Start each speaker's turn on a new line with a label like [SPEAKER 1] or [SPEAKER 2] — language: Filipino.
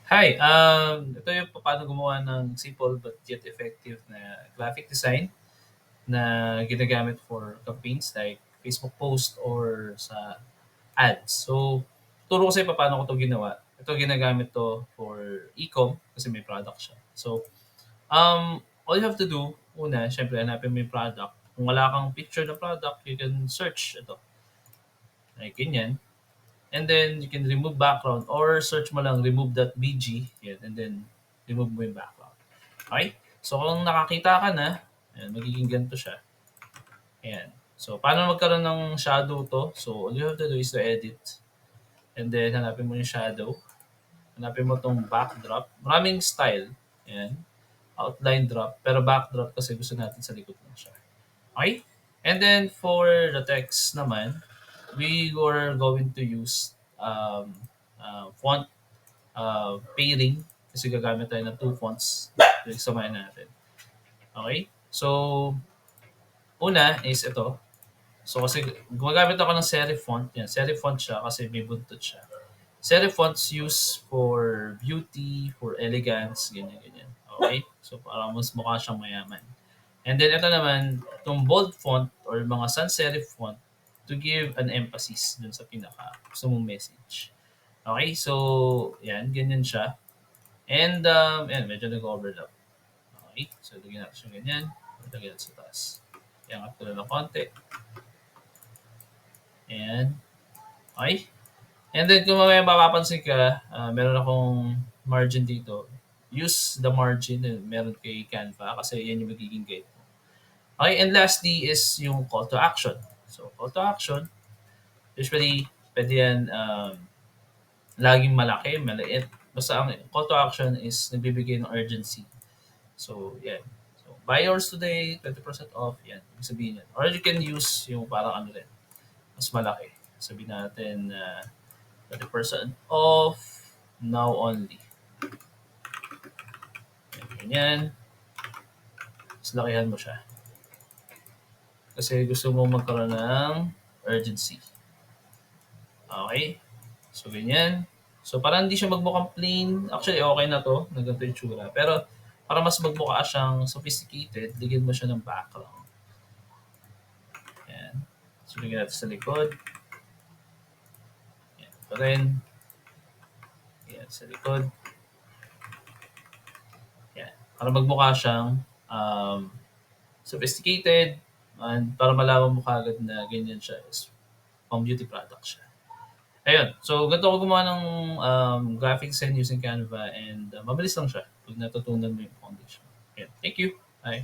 [SPEAKER 1] Hi, ito yung paano gumawa ng simple but yet effective na graphic design na ginagamit for campaigns like Facebook post or sa ads. So, turo ko sa'yo paano ko 'to ginawa. Ito ginagamit 'to for e-com kasi may product siya. So, all you have to do, una, siyempre hanapin mo yung product. Kung wala kang picture ng product, you can search ito, like ganyan. And then you can remove background or search mo lang remove.bg, yan, and then remove mo yung background. Okay? So kung nakakita ka na, ayan, magiging ganito siya. Ayan. So paano magkaroon ng shadow to? So all you have to do is to edit. And then hanapin mo yung shadow. Hanapin mo tong backdrop. Maraming style. Ayan. Outline drop. Pero backdrop kasi gusto natin sa likod lang siya. Okay? And then for the text naman, we were going to use font pairing kasi gagamit tayo ng two fonts. Samahin natin. Okay? So, una is ito. So, kasi gumagamit ako ng serif font. Yan, serif font siya kasi may buntot siya. Serif fonts used for beauty, for elegance, ganyan-ganyan. Okay? So, para mas mukha siyang mayaman. And then ito naman, itong bold font or mga sans serif font to give an emphasis dun sa pinaka gusto mong message. Okay, so yan, ganyan siya. And yan, medyo nag-overlap. Okay, so lagyan natin siya ganyan. Lagyan natin sa taas. Iangat ko lang ng konti. Ayan. Okay. And then kung mamaya mapapansin ka, meron akong margin dito. Use the margin na meron kay Canva kasi yan yung magiging guide mo. Okay, and lastly is yung call to action. So, call to action, usually, pwede yan laging malaki, maliit. Basta ang call to action is nagbibigay ng urgency. So, yan. So, buy yours today, 20% off, yan. Ibig sabihin yan. Or you can use yung parang ano rin, mas malaki. Sabihin natin 20% off, now only. Ganyan. Mas lakihan mo siya. Kasi gusto mo magkaroon ng urgency. Okay? So, ganyan. So, para hindi siya magmukhang plain, actually, okay na to, na ganito yung tsura. Pero, para mas magmukha siyang sophisticated, ligyan mo siya ng background. Ayan. So, ligyan natin sa likod. Ayan. Ito rin. Ayan, sa likod. Ayan. Para magmukha siyang sophisticated, and para malaman mo kagad na ganyan siya is pang beauty product siya. Ayun. So, ganito ako gumawa ng graphic design using Canva and mabilis lang siya pag natutunan mo yung foundation. Ayan. Thank you. Bye.